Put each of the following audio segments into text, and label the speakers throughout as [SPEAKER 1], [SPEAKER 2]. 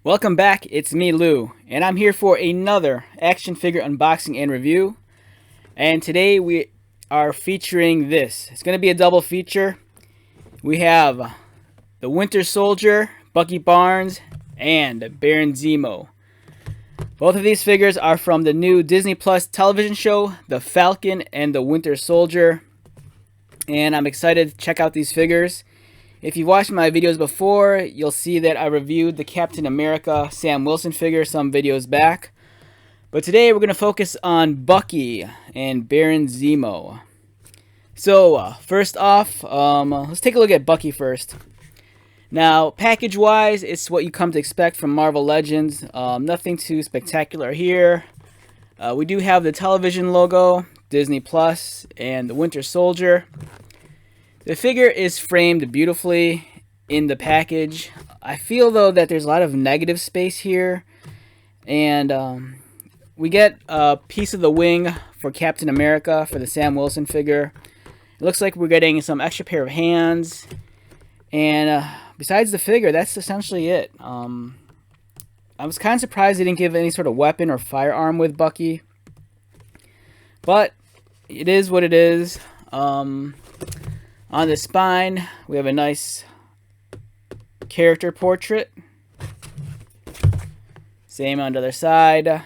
[SPEAKER 1] Welcome back, it's me Lou, and I'm here for another action figure unboxing and review. And today we are featuring this. It's going to be a double feature. We have the Winter Soldier, Bucky Barnes, and Baron Zemo. Both of these figures are from the new Disney Plus television show, The Falcon and the Winter Soldier. And I'm excited to check out these figures. If you've watched my videos before, you'll see that I reviewed the Captain America Sam Wilson figure some videos back. But today we're going to focus on Bucky and Baron Zemo. So, first off, let's take a look at Bucky first. Now, package-wise, it's what you come to expect from Marvel Legends. Nothing too spectacular here. We do have the television logo, Disney Plus, and the Winter Soldier. The figure is framed beautifully in the package. I feel, though, that there's a lot of negative space here. And we get a piece of the wing for Captain America for the Sam Wilson figure. It looks like we're getting some extra pair of hands. And besides the figure, that's essentially it. I was kind of surprised they didn't give any sort of weapon or firearm with Bucky. But it is what it is. On the spine, we have a nice character portrait. Same on the other side.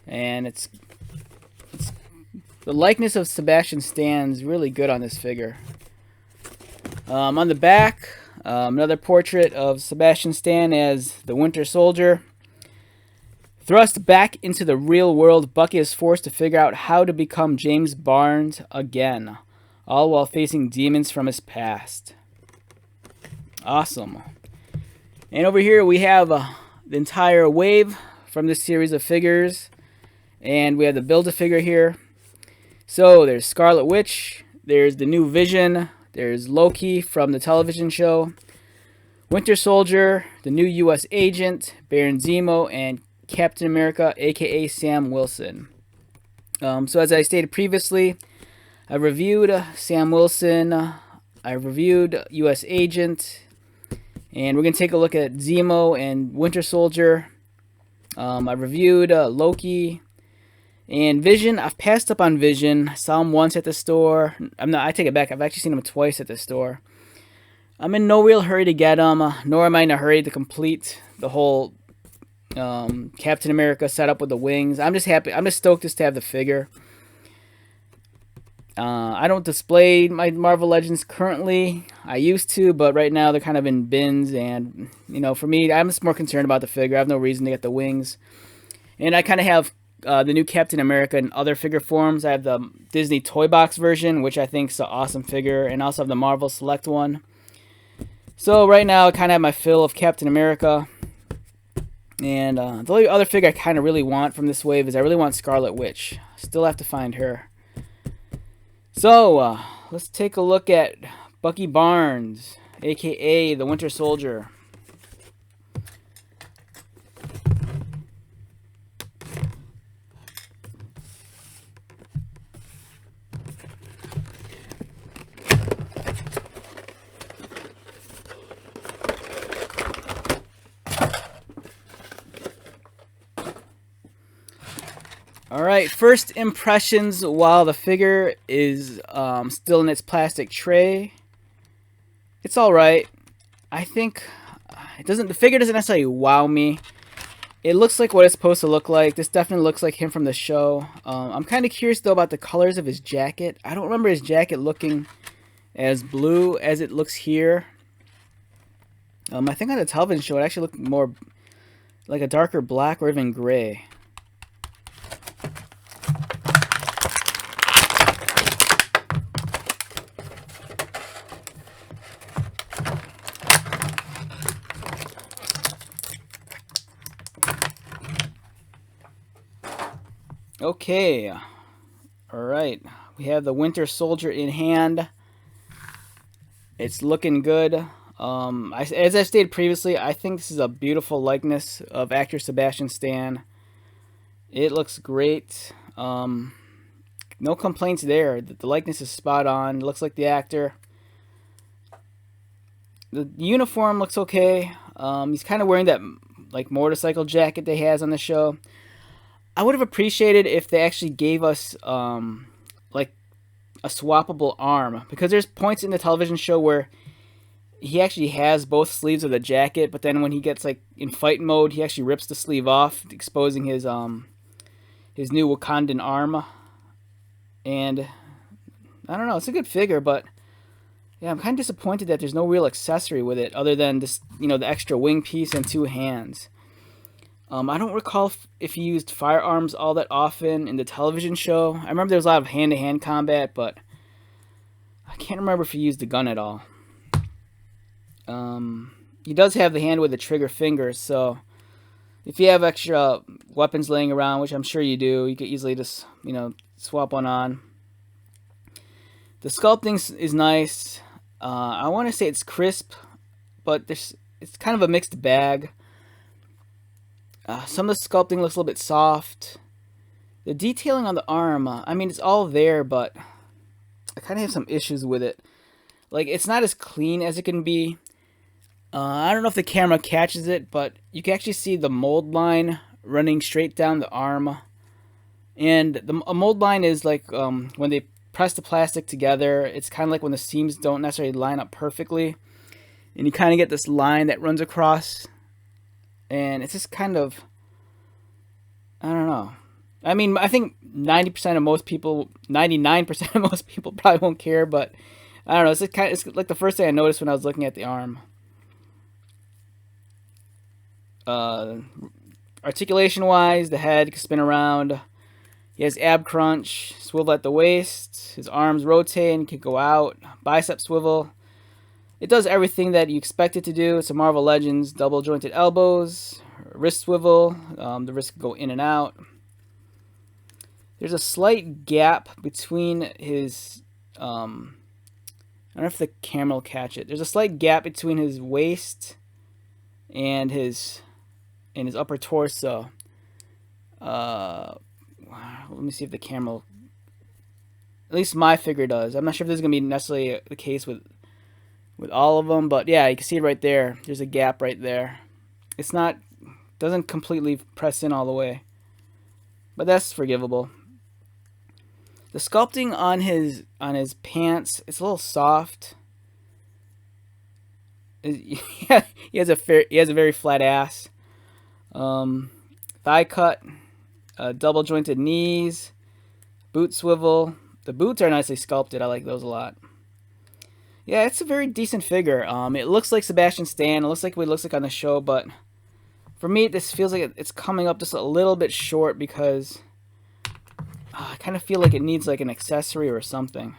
[SPEAKER 1] And it's the likeness of Sebastian Stan's really good on this figure. On the back, another portrait of Sebastian Stan as the Winter Soldier. Thrust back into the real world, Bucky is forced to figure out how to become James Barnes again, all while facing demons from his past. Awesome. And over here we have the entire wave from this series of figures. And we have the Build-A-Figure here. So there's Scarlet Witch, there's the new Vision, there's Loki from the television show, Winter Soldier, the new U.S. Agent, Baron Zemo, and Captain America, aka Sam Wilson. So as I stated previously, I reviewed Sam Wilson, I reviewed U.S. Agent, and we're going to take a look at Zemo and Winter Soldier. I reviewed Loki and Vision. I've passed up on Vision. I saw him once at the store. I take it back. I've actually seen him twice at the store. I'm in no real hurry to get him, nor am I in a hurry to complete the whole Captain America setup with the wings. I'm just happy. I'm just stoked just to have the figure. I don't display my Marvel Legends currently. I used to, but right now they're kind of in bins. And, you know, for me, I'm just more concerned about the figure. I have no reason to get the wings. And I kind of have the new Captain America in other figure forms. I have the Disney Toy Box version, which I think is an awesome figure. And I also have the Marvel Select one. So right now I kind of have my fill of Captain America. And the only other figure I kind of really want from this wave is I really want Scarlet Witch. Still have to find her. So, let's take a look at Bucky Barnes, aka the Winter Soldier. Alright, first impressions while the figure is still in its plastic tray. It's alright. I think the figure doesn't necessarily wow me. It looks like what it's supposed to look like. This definitely looks like him from the show. I'm kind of curious though about the colors of his jacket. I don't remember his jacket looking as blue as it looks here. I think on the television show it actually looked more like a darker black or even gray. Okay, alright, we have the Winter Soldier in hand. It's looking good. As I stated previously, I think this is a beautiful likeness of actor Sebastian Stan. It looks great. No complaints there. The likeness is spot on. It looks like the actor. The uniform looks okay. He's kind of wearing that like motorcycle jacket they has on the show. I would have appreciated if they actually gave us like a swappable arm, because there's points in the television show where he actually has both sleeves of the jacket, but then when he gets like in fight mode, he actually rips the sleeve off, exposing his new Wakandan arm. And I don't know, it's a good figure, but yeah, I'm kind of disappointed that there's no real accessory with it other than this, the extra wing piece and 2 hands. I don't recall if he used firearms all that often in the television show. I remember there was a lot of hand-to-hand combat, but I can't remember if he used the gun at all. He does have the hand with the trigger finger, so if you have extra weapons laying around, which I'm sure you do, you could easily just, swap one on. The sculpting is nice. I want to say it's crisp, but it's kind of a mixed bag. Some of the sculpting looks a little bit soft. The detailing on the arm, I mean, it's all there, but I kind of have some issues with it. Like, it's not as clean as it can be. I don't know if the camera catches it, but you can actually see the mold line running straight down the arm. And a mold line is like when they press the plastic together, it's kind of like when the seams don't necessarily line up perfectly. And you kind of get this line that runs across. And it's just kind of, I don't know. I mean, I think 90% of most people, 99% of most people probably won't care, but I don't know. It's like the first thing I noticed when I was looking at the arm. Articulation-wise, the head can spin around. He has ab crunch, swivel at the waist. His arms rotate and can go out. Bicep swivel. It does everything that you expect it to do. It's a Marvel Legends double jointed elbows. Wrist swivel. The wrist can go in and out. There's a slight gap between his... I don't know if the camera will catch it. There's a slight gap between his waist and his upper torso. Let me see if the camera... At least my figure does. I'm not sure if this is going to be necessarily the case with all of them, but yeah, you can see it right there. There's a gap right there. It's not... doesn't completely press in all the way. But that's forgivable. The sculpting on his pants, it's a little soft. Yeah, he has a very flat ass. Thigh cut, double jointed knees, boot swivel. The boots are nicely sculpted. I like those a lot. Yeah, it's a very decent figure. It looks like Sebastian Stan. It looks like what it looks like on the show, but for me, this feels like it's coming up just a little bit short because I kind of feel like it needs like an accessory or something.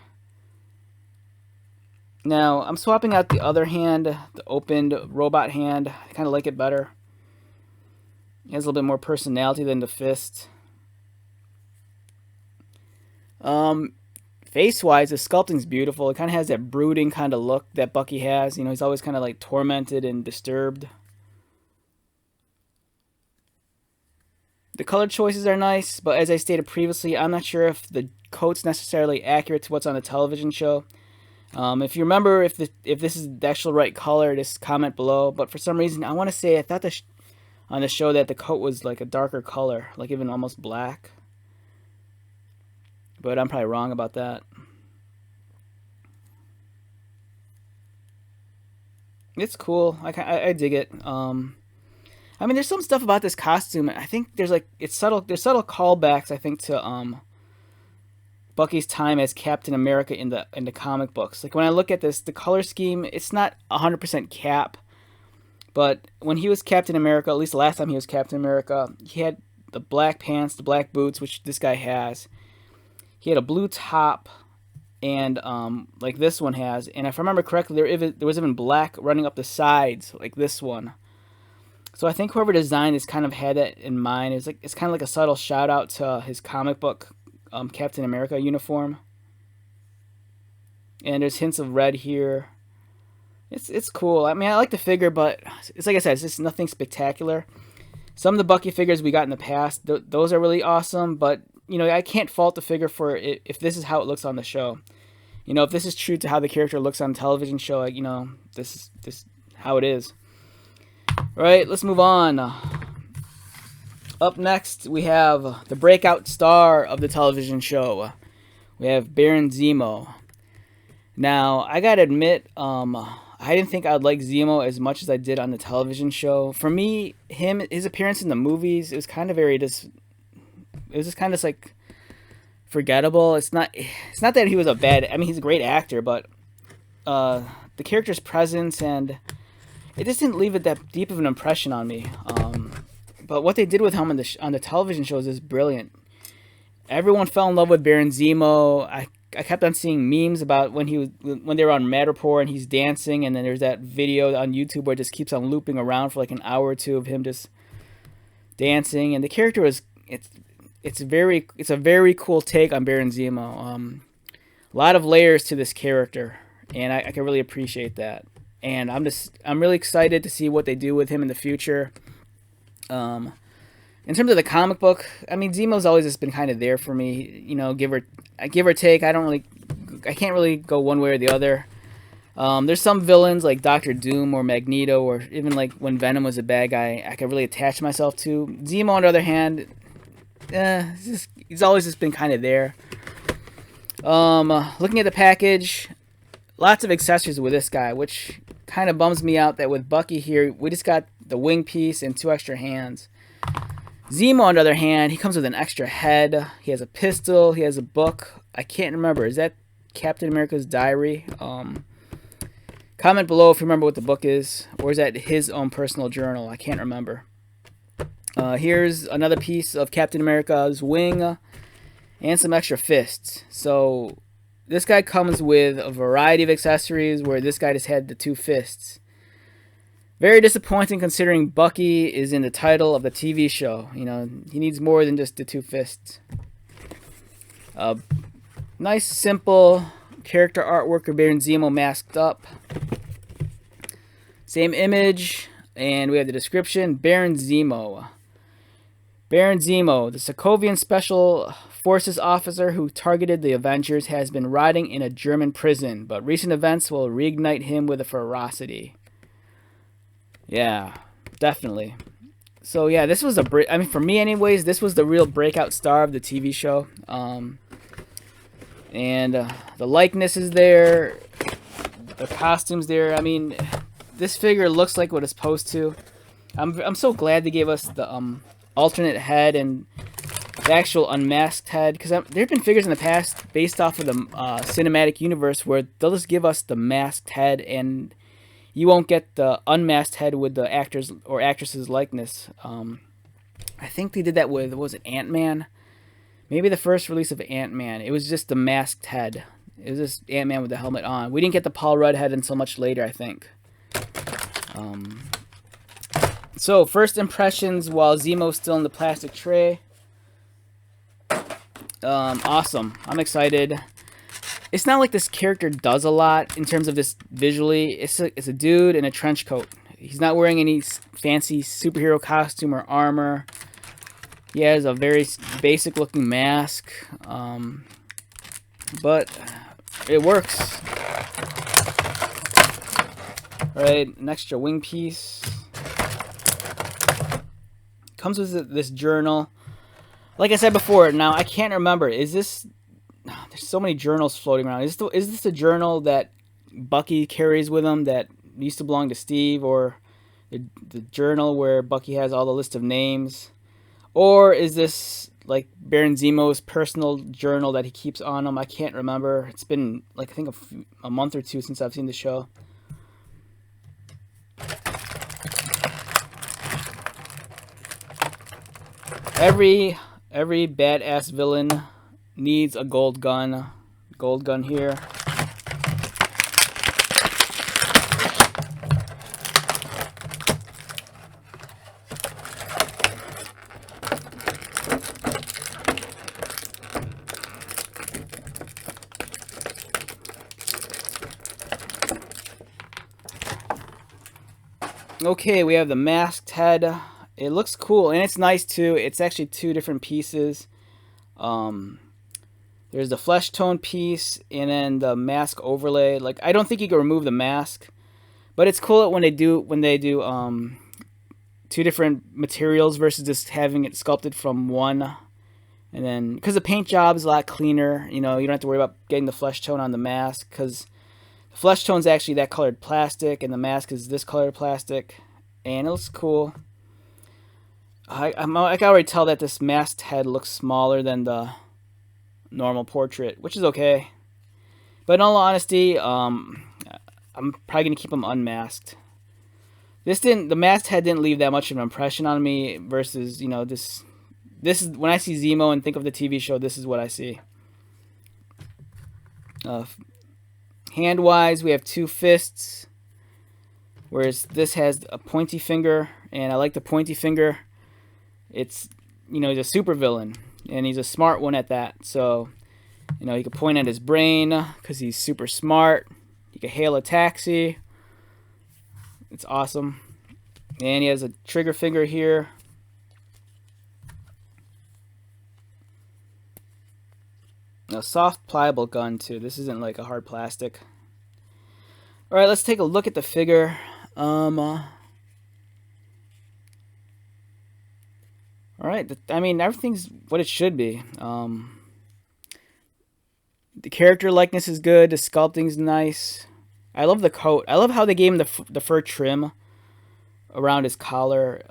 [SPEAKER 1] Now, I'm swapping out the other hand, the opened robot hand. I kind of like it better. It has a little bit more personality than the fist. Face-wise, the sculpting's beautiful. It kind of has that brooding kind of look that Bucky has. You know, he's always kind of like tormented and disturbed. The color choices are nice, but as I stated previously, I'm not sure if the coat's necessarily accurate to what's on the television show. If you remember, if this is the actual right color, just comment below. But for some reason, I want to say I thought on the show that the coat was like a darker color, like even almost black. But I'm probably wrong about that. It's cool. I dig it. I mean, there's some stuff about this costume. I think there's subtle callbacks, I think, to Bucky's time as Captain America in the comic books. Like when I look at this, the color scheme, it's not 100% Cap, but when he was Captain America, at least the last time he was Captain America, he had the black pants, the black boots, which this guy has. He had a blue top, and like this one has. And if I remember correctly, there was even black running up the sides, like this one. So I think whoever designed this kind of had that in mind. It's kind of like a subtle shout out to his comic book Captain America uniform. And there's hints of red here. It's cool. I mean, I like the figure, but it's like I said, it's just nothing spectacular. Some of the Bucky figures we got in the past, those are really awesome, but you know, I can't fault the figure for it if this is how it looks on the show. You know, if this is true to how the character looks on the television show, like, you know, this is how it is. Alright, let's move on. Up next, we have the breakout star of the television show. We have Baron Zemo. Now, I gotta admit, I didn't think I'd like Zemo as much as I did on the television show. For me, his appearance in the movies, it was kind of it was just kind of like forgettable. It's not that he was a bad. I mean, he's a great actor, but the character's presence and it just didn't leave it that deep of an impression on me. But what they did with him on the television shows is brilliant. Everyone fell in love with Baron Zemo. I kept on seeing memes about when they were on Matterport and he's dancing, and then there's that video on YouTube where it just keeps on looping around for like an hour or two of him just dancing. And the character it's a very cool take on Baron Zemo. A lot of layers to this character, and I can really appreciate that. And I'm really excited to see what they do with him in the future. In terms of the comic book, I mean, Zemo's always just been kind of there for me, you know, give or take. I can't really go one way or the other. There's some villains like Doctor Doom or Magneto, or even like when Venom was a bad guy, I could really attach myself to. Zemo, on the other hand, he's always just been kind of there. Looking at the package, lots of accessories with this guy, which kind of bums me out that with Bucky here, we just got the wing piece and 2 extra hands. Zemo, on the other hand, he comes with an extra head. He has a pistol. He has a book. I can't remember. Is that Captain America's diary? Comment below if you remember what the book is. Or is that his own personal journal? I can't remember. Here's another piece of Captain America's wing and some extra fists. So this guy comes with a variety of accessories where this guy just had the 2 fists. Very disappointing considering Bucky is in the title of the TV show. You know, he needs more than just the 2 fists. Nice, simple character artwork of Baron Zemo masked up. Same image, and we have the description. Baron Zemo. Baron Zemo, the Sokovian Special Forces officer who targeted the Avengers, has been rotting in a German prison, but recent events will reignite him with a ferocity. Yeah, definitely. So yeah, this was I mean, for me anyways, this was the real breakout star of the TV show. And the likeness is there, the costumes there. I mean, this figure looks like what it's supposed to. I'm so glad they gave us the alternate head and the actual unmasked head, because there have been figures in the past based off of the cinematic universe where they'll just give us the masked head and you won't get the unmasked head with the actors or actresses' likeness. I think they did that with, was it Ant-Man? Maybe the first release of Ant-Man. It was just the masked head. It was just Ant-Man with the helmet on. We didn't get the Paul Rudd head until much later, I think. So, first impressions while Zemo's still in the plastic tray. Awesome. I'm excited. It's not like this character does a lot in terms of this visually. It's a dude in a trench coat. He's not wearing any fancy superhero costume or armor. He has a very basic looking mask. But it works. Right, an extra wing piece. Comes with this journal. Like I said before, now I can't remember. Is this... There's so many journals floating around. Is this the journal that Bucky carries with him that used to belong to Steve, or the journal where Bucky has all the list of names? Or is this like Baron Zemo's personal journal that he keeps on him? I can't remember. It's been like I think a month or 2 since I've seen the show. Every badass villain needs a gold gun. Gold gun here. Okay, we have the masked head. It looks cool, and it's nice too. It's actually 2 different pieces. There's the flesh tone piece, and then the mask overlay. Like, I don't think you can remove the mask, but it's cool when they do two different materials versus just having it sculpted from one. And then, because the paint job is a lot cleaner, you don't have to worry about getting the flesh tone on the mask, because the flesh tone is actually that colored plastic, and the mask is this colored plastic, and it looks cool. I can already tell that this masked head looks smaller than the normal portrait, which is okay. But in all honesty, I'm probably gonna keep him unmasked. The masked head didn't leave that much of an impression on me versus, this is when I see Zemo and think of the TV show, this is what I see. Hand-wise, we have two fists, whereas this has a pointy finger, and I like the pointy finger. It's, he's a super villain, and he's a smart one at that. So, he could point at his brain because he's super smart. He could hail a taxi. It's awesome. And he has a trigger finger here. A soft, pliable gun, too. This isn't like a hard plastic. Alright, let's take a look at the figure. Alright, I mean, everything's what it should be. The character likeness is good. The sculpting's nice. I love the coat. I love how they gave him the fur trim around his collar.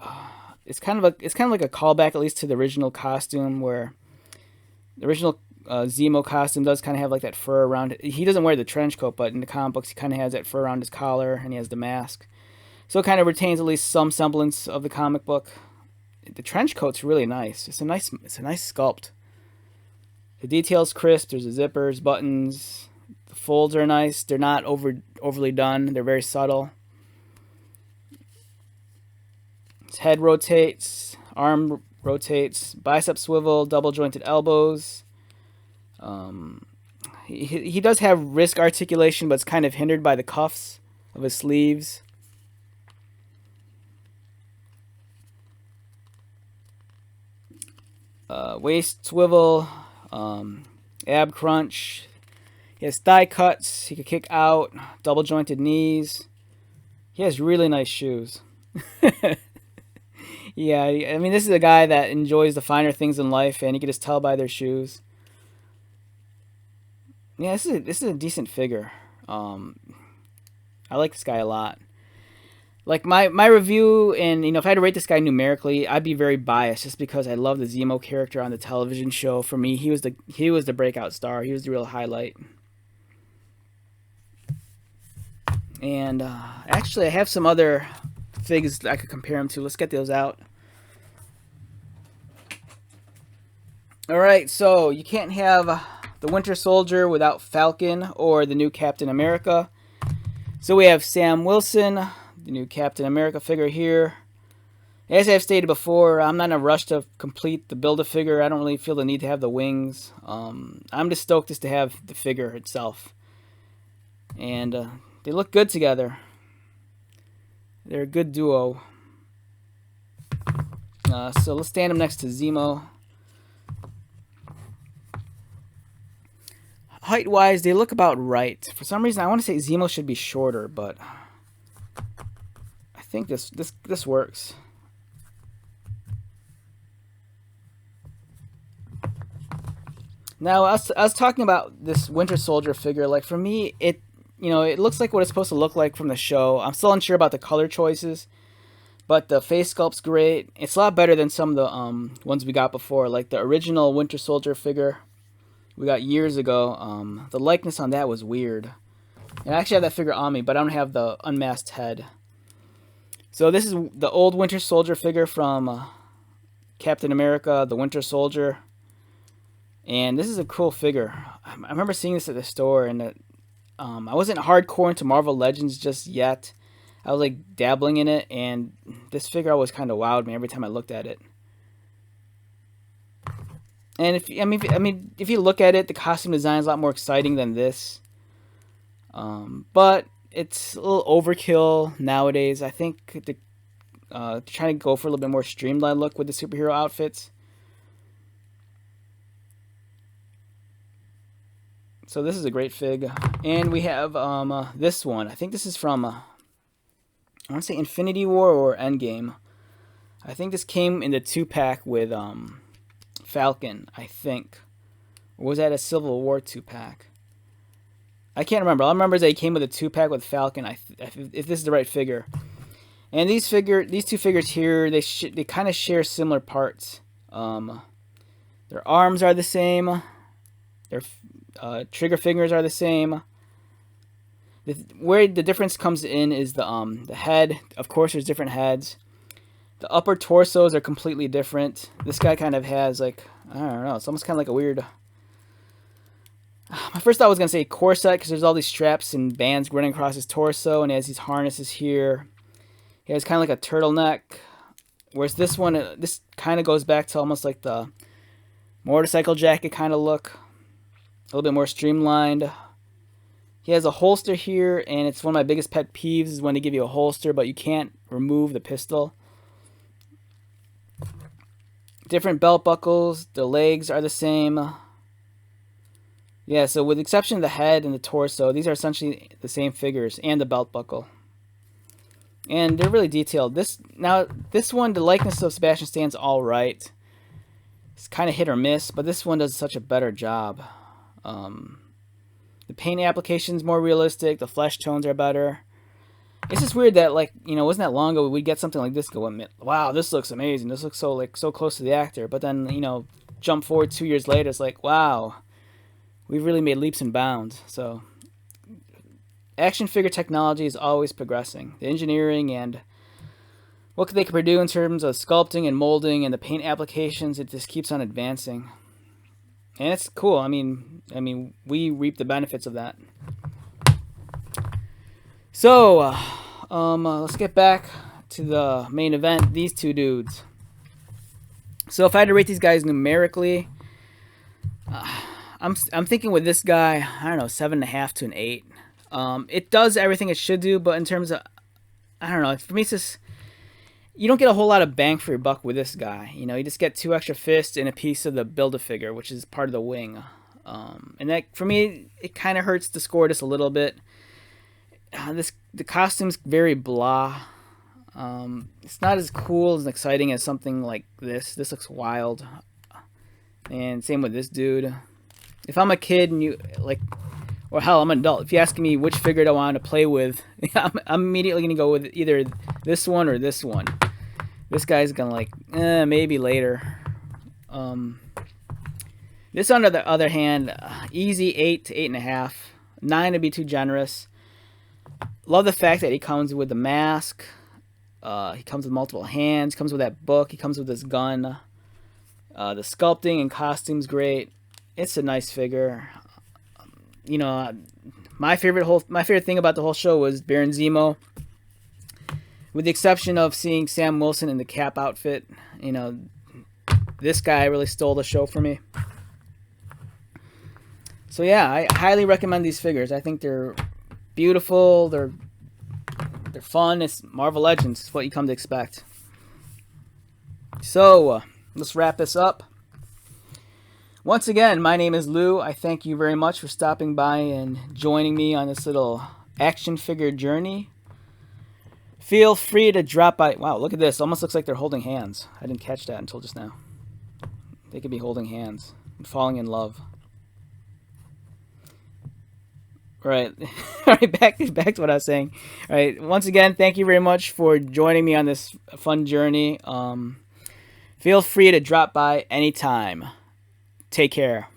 [SPEAKER 1] It's kind of like a callback, at least to the original costume, where the original Zemo costume does kind of have like that fur around it. He doesn't wear the trench coat, but in the comic books he kind of has that fur around his collar, and he has the mask. So it kind of retains at least some semblance of the comic book. The trench coat's really nice. It's a nice sculpt. The detail's crisp. There's the zippers, buttons. The folds are nice. They're not overly done. They're very subtle. His head rotates. Arm rotates. Bicep swivel. Double jointed elbows. He does have wrist articulation, but it's kind of hindered by the cuffs of his sleeves. Waist swivel, ab crunch. He has thigh cuts. He can kick out. Double jointed knees. He has really nice shoes. Yeah, I mean, this is a guy that enjoys the finer things in life, and you can just tell by their shoes. Yeah, this is a decent figure. I like this guy a lot. Like my review, and if I had to rate this guy numerically, I'd be very biased just because I love the Zemo character on the television show. For me, he was the breakout star. He was the real highlight. And actually, I have some other figs I could compare him to. Let's get those out. All right, so you can't have the Winter Soldier without Falcon or the new Captain America. So we have Sam Wilson, the new Captain America figure here. As I've stated before, I'm not in a rush to complete the Build-A-Figure. I don't really feel the need to have the wings. I'm just stoked just to have the figure itself. And they look good together. They're a good duo. So let's stand them next to Zemo. Height-wise, they look about right. For some reason, I want to say Zemo should be shorter, but I think this works. Now, I was talking about this Winter Soldier figure. Like, for me, it looks like what it's supposed to look like from the show. I'm still unsure about the color choices, but the face sculpt's great. It's a lot better than some of the ones we got before, like the original Winter Soldier figure we got years ago. The likeness on that was weird. And I actually have that figure on me, but I don't have the unmasked head. So this is the old Winter Soldier figure from Captain America, the Winter Soldier. And this is a cool figure. I remember seeing this at the store, and I wasn't hardcore into Marvel Legends just yet. I was like dabbling in it, and this figure always kind of wowed me every time I looked at it. And if you look at it, the costume design is a lot more exciting than this. But it's a little overkill nowadays. I think they're trying to go for a little bit more streamlined look with the superhero outfits. So this is a great fig. And we have this one. I think this is from, I want to say Infinity War or Endgame. I think this came in the 2-pack with Falcon, I think. Or was that a Civil War 2-pack? I can't remember. All I remember is that he came with a 2-pack with Falcon, if this is the right figure. And these two figures here, they kind of share similar parts. Their arms are the same. Their trigger fingers are the same. Where the difference comes in is the head. Of course, there's different heads. The upper torsos are completely different. This guy kind of has like, I don't know, it's almost kind of like a weird... My first thought was going to say corset because there's all these straps and bands running across his torso, and he has these harnesses here. He has kind of like a turtleneck. Whereas this one, this kind of goes back to almost like the motorcycle jacket kind of look. A little bit more streamlined. He has a holster here, and it's one of my biggest pet peeves is when they give you a holster, but you can't remove the pistol. Different belt buckles. The legs are the same. Yeah, so with the exception of the head and the torso, these are essentially the same figures, and the belt buckle. And they're really detailed. This one, the likeness of Sebastian Stan's all right. It's kind of hit or miss, but this one does such a better job. The paint application's more realistic. The flesh tones are better. It's just weird that, like, you know, wasn't that long ago we'd get something like this go, wow, this looks amazing. This looks so close to the actor. But then, you know, jump forward 2 years later, it's like, wow, we've really made leaps and bounds. So action figure technology is always progressing. The engineering and what they can produce in terms of sculpting and molding and the paint applications, it just keeps on advancing. And it's cool. I mean, we reap the benefits of that. So, let's get back to the main event. These two dudes. So, if I had to rate these guys numerically, I'm thinking with this guy, I don't know, 7.5 to an 8. It does everything it should do, but in terms of, I don't know, for me it's just, you don't get a whole lot of bang for your buck with this guy. You know, you just get 2 extra fists and a piece of the Build-A-Figure, which is part of the wing. And that, for me, it kind of hurts the score just a little bit. The costume's very blah. It's not as cool and exciting as something like this. This looks wild. And same with this dude. If I'm a kid and you, like, or hell, I'm an adult. If you're asking me which figure do I want to play with, I'm immediately going to go with either this one or this one. This guy's going to like, maybe later. This, on the other hand, easy 8 to 8.5. 9 to be too generous. Love the fact that he comes with the mask. He comes with multiple hands. Comes with that book. He comes with this gun. The sculpting and costume's great. It's a nice figure. You know, my favorite thing about the whole show was Baron Zemo. With the exception of seeing Sam Wilson in the Cap outfit, you know, this guy really stole the show for me. So yeah, I highly recommend these figures. I think they're beautiful, they're fun. It's Marvel Legends. It's what you come to expect. So let's wrap this up. Once again, my name is Lou. I thank you very much for stopping by and joining me on this little action figure journey. Feel free to drop by. Wow, look at this. Almost looks like they're holding hands. I didn't catch that until just now. They could be holding hands and falling in love. Right. All right, back to what I was saying. All right, once again, thank you very much for joining me on this fun journey. Feel free to drop by anytime. Take care.